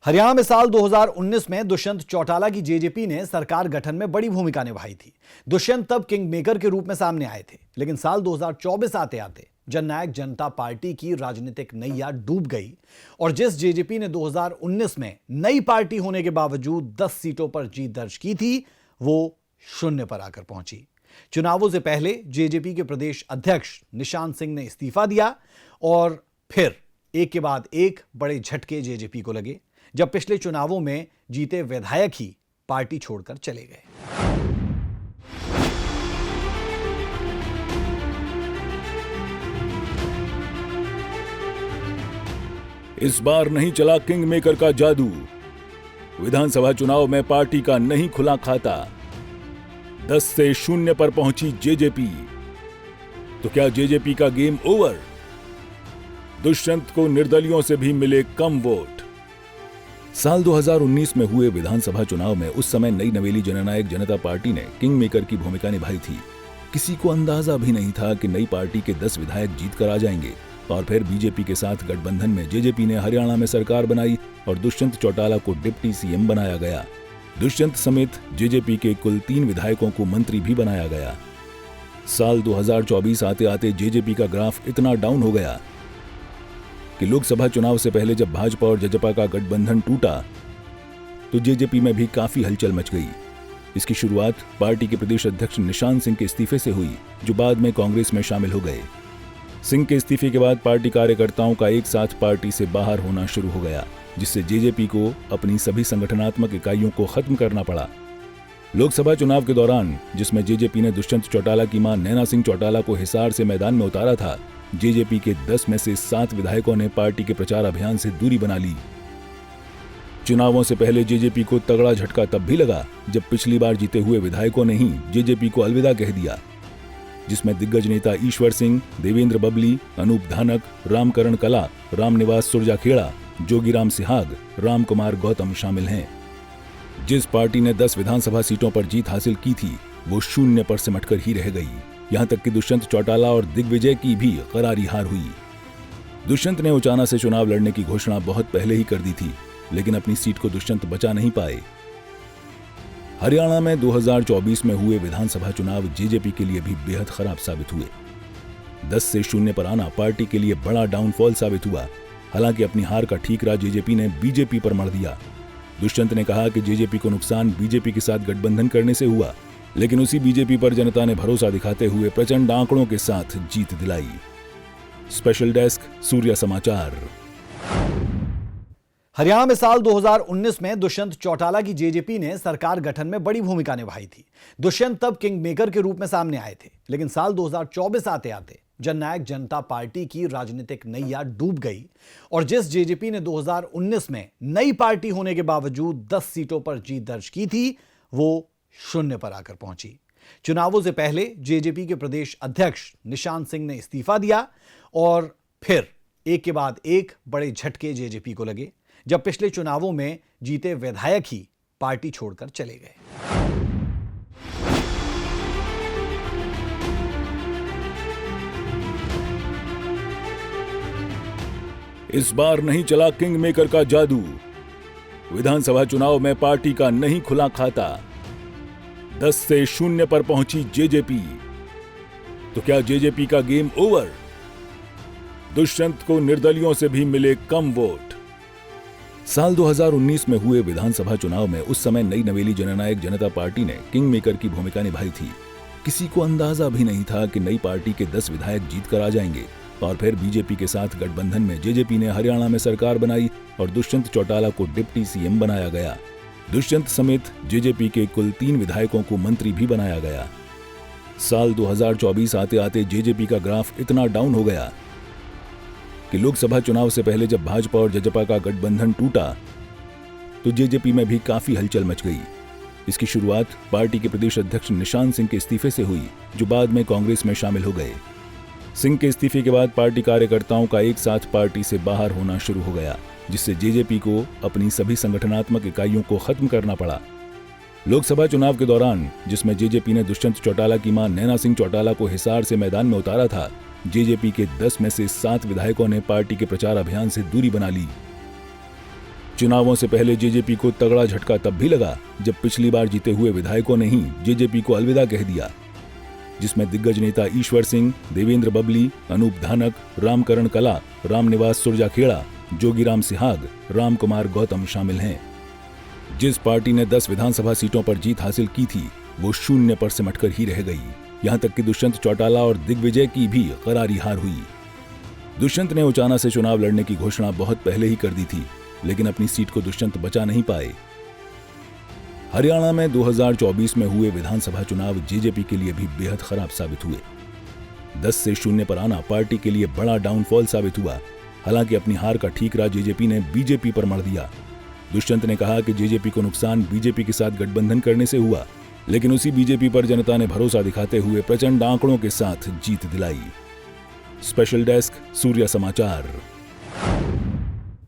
हरियाणा में साल 2019 में दुष्यंत चौटाला की जेजेपी ने सरकार गठन में बड़ी भूमिका निभाई थी। दुष्यंत तब किंग मेकर के रूप में सामने आए थे, लेकिन साल 2024 आते आते जननायक जनता पार्टी की राजनीतिक नैया डूब गई और जिस जेजेपी ने 2019 में नई पार्टी होने के बावजूद 10 सीटों पर जीत दर्ज की थी, वो शून्य पर आकर पहुंची। चुनावों से पहले जेजेपी के प्रदेश अध्यक्ष निशान सिंह ने इस्तीफा दिया और फिर एक के बाद एक बड़े झटके जेजेपी को लगे, जब पिछले चुनावों में जीते विधायक ही पार्टी छोड़कर चले गए। इस बार नहीं चला किंग मेकर का जादू। विधानसभा चुनाव में पार्टी का नहीं खुला खाता। 10 से 0 पर पहुंची जेजेपी। तो क्या जेजेपी का गेम ओवर? दुष्यंत को निर्दलियों से भी मिले कम वोट। साल 2019 में हुए विधानसभा चुनाव में उस समय नई नवेली जननायक जनता पार्टी ने किंग मेकर की भूमिका निभाई थी। किसी को अंदाजा भी नहीं था कि नई पार्टी के 10 विधायक जीत कर आ जाएंगे और फिर बीजेपी के साथ गठबंधन में जेजेपी ने हरियाणा में सरकार बनाई और दुष्यंत चौटाला को डिप्टी सीएम बनाया गया। दुष्यंत समेत जेजेपी के कुल 3 विधायकों को मंत्री भी बनाया गया। साल 2024 आते आते जेजेपी का ग्राफ इतना डाउन हो गया कि लोकसभा चुनाव से पहले जब भाजपा और जजपा का गठबंधन टूटा तो जेजेपी में भी काफी हलचल मच गई। इसकी शुरुआत पार्टी के प्रदेश अध्यक्ष निशान सिंह के इस्तीफे से हुई, जो बाद में कांग्रेस में शामिल हो गए। सिंह के इस्तीफे के बाद पार्टी कार्यकर्ताओं का एक साथ पार्टी से बाहर होना शुरू हो गया, जिससे जेजेपी को अपनी सभी संगठनात्मक इकाइयों को खत्म करना पड़ा। लोकसभा चुनाव के दौरान, जिसमें जेजेपी ने दुष्यंत चौटाला की मां नैना सिंह चौटाला को हिसार से मैदान में उतारा था, जेजेपी के 10 में से 7 विधायकों ने पार्टी के प्रचार अभियान से दूरी बना ली। चुनावों से पहले जेजेपी को तगड़ा झटका तब भी लगा जब पिछली बार जीते हुए विधायकों ने ही जेजेपी को अलविदा कह दिया, जिसमें दिग्गज नेता ईश्वर सिंह, देवेंद्र बबली, अनूप धानक, रामकरण कला, रामनिवास सुरजाखेड़ा, जोगीराम सिहाग, राम कुमार गौतम शामिल हैं। जिस पार्टी ने 10 विधानसभा सीटों पर जीत हासिल की थी, वो 0 पर सिमटकर ही रह गई। यहां तक कि दुष्यंत चौटाला और दिग्विजय की भी करारी हार हुई। दुष्यंत ने उचाना से चुनाव लड़ने की घोषणा बहुत पहले ही कर दी थी, लेकिन अपनी सीट को दुष्यंत बचा नहीं पाए। हरियाणा में 2024 में हुए विधानसभा चुनाव जेजेपी के लिए भी बेहद खराब साबित हुए। 10 से 0 पर आना पार्टी के लिए बड़ा डाउनफॉल साबित हुआ। हालांकि अपनी हार का ठीकरा जेजेपी ने बीजेपी पर मढ़ दिया। दुष्यंत ने कहा कि जेजेपी को नुकसान बीजेपी के साथ गठबंधन करने से हुआ, लेकिन उसी बीजेपी पर जनता ने भरोसा दिखाते हुए प्रचंड आंकड़ों के साथ जीत दिलाई। स्पेशल डेस्क, सूर्य समाचार। हरियाणा में साल 2019 में दुष्यंत चौटाला की जेजेपी ने सरकार गठन में बड़ी भूमिका निभाई थी। दुष्यंत तब किंग मेकर के रूप में सामने आए थे, लेकिन साल 2024 आते आते जननायक जनता पार्टी की राजनीतिक नैया डूब गई और जिस जेजेपी ने 2019 में नई पार्टी होने के बावजूद 10 सीटों पर जीत दर्ज की थी, वो 0 पर आकर पहुंची। चुनावों से पहले जेजेपी के प्रदेश अध्यक्ष निशान सिंह ने इस्तीफा दिया और फिर एक के बाद एक बड़े झटके जेजेपी को लगे, जब पिछले चुनावों में जीते विधायक ही पार्टी छोड़कर चले गए। इस बार नहीं चला किंग मेकर का जादू। विधानसभा चुनाव में पार्टी का नहीं खुला खाता। 10 से 0 पर पहुंची जेजेपी। तो क्या जेजेपी का गेम ओवर? दुष्यंत को निर्दलियों से भी मिले कम वोट। साल 2019 में हुए विधानसभा चुनाव में उस समय नई नवेली जननायक जनता पार्टी ने किंग मेकर की भूमिका निभाई थी। किसी को अंदाजा भी नहीं था कि नई पार्टी के 10 विधायक जीत कर आ जाएंगे और फिर बीजेपी के साथ गठबंधन में जेजेपी ने हरियाणा में सरकार बनाई और दुष्यंत चौटाला को डिप्टी सीएम बनाया गया। दुष्यंत समेत जेजेपी के कुल 3 विधायकों को मंत्री भी बनाया गया। साल 2024 आते आते जेजेपी का ग्राफ इतना डाउन हो गया कि लोकसभा चुनाव से पहले जब भाजपा और जजपा का गठबंधन टूटा तो जेजेपी में भी काफी हलचल मच गई। इसकी शुरुआत पार्टी के प्रदेश अध्यक्ष निशान सिंह के इस्तीफे से हुई, जो बाद में कांग्रेस में शामिल हो गए। सिंह के इस्तीफे के बाद पार्टी कार्यकर्ताओं का एक साथ पार्टी से बाहर होना शुरू हो गया, जिससे जेजेपी को अपनी सभी संगठनात्मक इकाइयों को खत्म करना पड़ा। लोकसभा चुनाव के दौरान, जिसमें जेजेपी ने दुष्यंत चौटाला की मां नैना सिंह चौटाला को हिसार से मैदान में उतारा था, जेजेपी के 10 में से 7 विधायकों ने पार्टी के प्रचार अभियान से दूरी बना ली। चुनावों से पहले जेजेपी को तगड़ा झटका तब भी लगा जब पिछली बार जीते हुए विधायकों ने ही जेजेपी को अलविदा कह दिया, जिसमें दिग्गज नेता ईश्वर सिंह, देवेंद्र बबली, अनूप धानक, रामकरण कला, रामनिवास सुरजाखेड़ा, जोगीराम सिहाग, राम कुमार गौतम शामिल हैं। जिस पार्टी ने 10 विधानसभा सीटों पर जीत हासिल की थी वो शून्य पर सिमटकर ही रह गई। यहां तक कि दुष्यंत चौटाला और दिग्विजय की भी करारी हार हुई। दुष्यंत ने उचाना से चुनाव लड़ने की घोषणा बहुत पहले ही कर दी थी, लेकिन अपनी सीट को दुष्यंत बचा नहीं पाए। हरियाणा में 2024 में हुए विधानसभा चुनाव जेजेपी के लिए भी बेहद खराब साबित हुए। 10 से 0 पर आना पार्टी के लिए बड़ा डाउनफॉल साबित हुआ। हालांकि अपनी हार का ठीकरा जेजेपी ने बीजेपी पर मढ़ दिया। दुष्यंत ने कहा कि जेजेपी को नुकसान बीजेपी के साथ गठबंधन करने से हुआ, लेकिन उसी बीजेपी पर जनता ने भरोसा दिखाते हुए प्रचंड आंकड़ों के साथ जीत दिलाई। स्पेशल डेस्क, सूर्या समाचार।